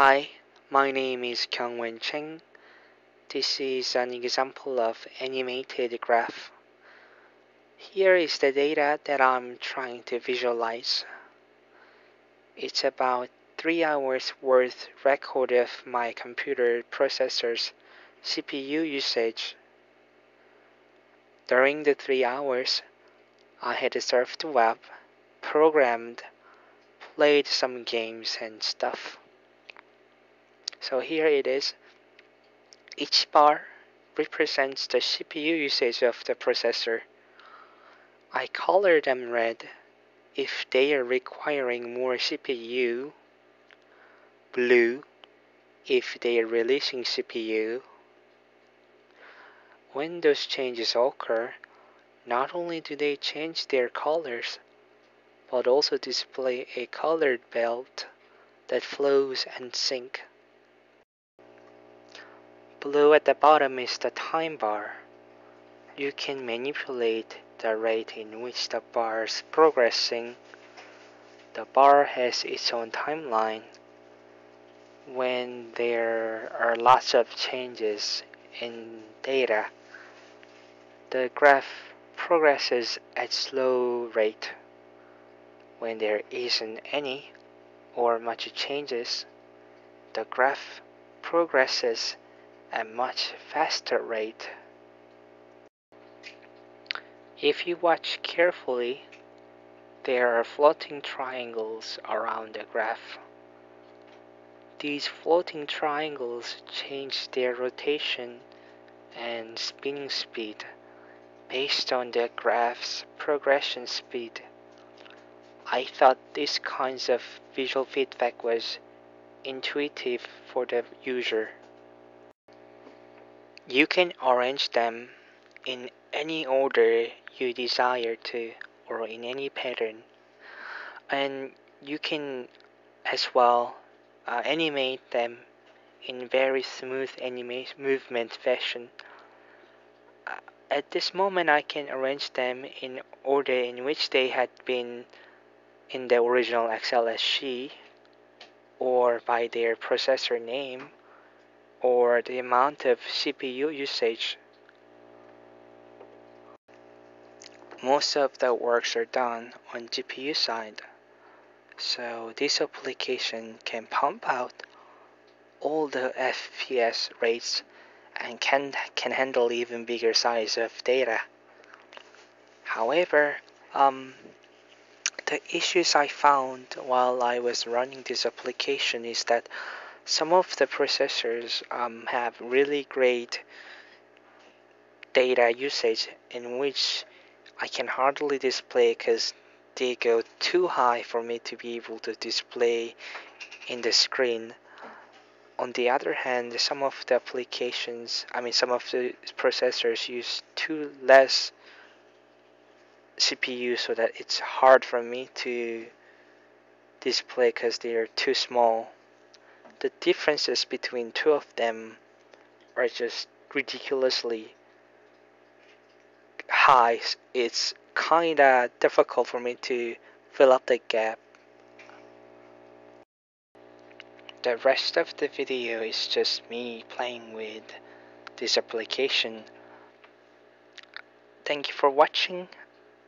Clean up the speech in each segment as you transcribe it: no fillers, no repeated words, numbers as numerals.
Hi, my name is Kyungwon Cheng. This is an example of animated graph. Here is the data that I'm trying to visualize. It's about 3 hours worth record of my computer processor's CPU usage. During the 3 hours, I had surfed the web, programmed, played some games and stuff. So here it is. Each bar represents the CPU usage of the processor. I color them red if they are requiring more CPU, blue if they are releasing CPU. When those changes occur, not only do they change their colors, but also display a colored belt that flows and sync. Blue at the bottom is the time bar. You can manipulate the rate in which the bar is progressing. The bar has its own timeline. When there are lots of changes in data, the graph progresses at slow rate. When there isn't any or much changes, the graph progresses at much faster rate. If you watch carefully, there are floating triangles around the graph. These floating triangles change their rotation and spinning speed based on the graph's progression speed. I thought this kind of visual feedback was intuitive for the user. You can arrange them in any order you desire to, or in any pattern, and you can as well animate them in very smooth movement fashion. At this moment I can arrange them in order in which they had been in the original XLSC, or by their processor name, or the amount of CPU usage. Most of the works are done on GPU side, so this application can pump out all the FPS rates and can handle even bigger size of data. However, the issues I found while I was running this application is that some of the processors have really great data usage in which I can hardly display because they go too high for me to be able to display in the screen. On the other hand, some of the processors use too less CPU so that it's hard for me to display because they are too small. The differences between two of them are just ridiculously high. It's kinda difficult for me to fill up the gap. The rest of the video is just me playing with this application. Thank you for watching.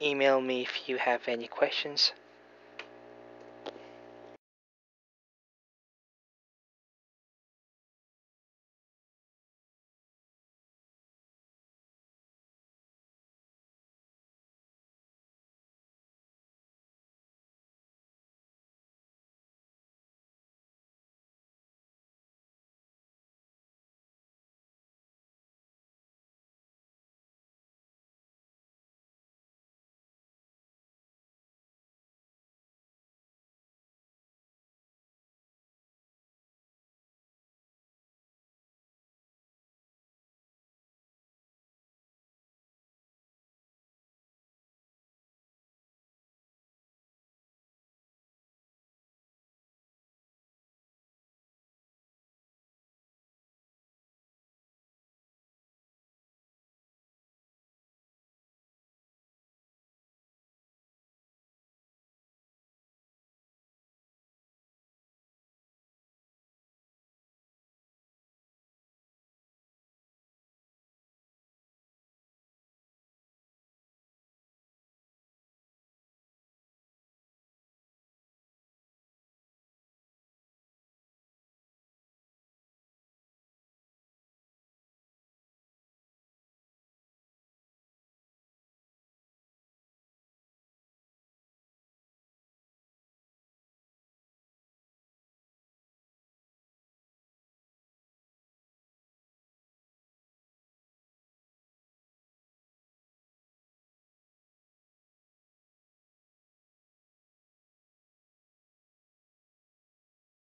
Email me if you have any questions.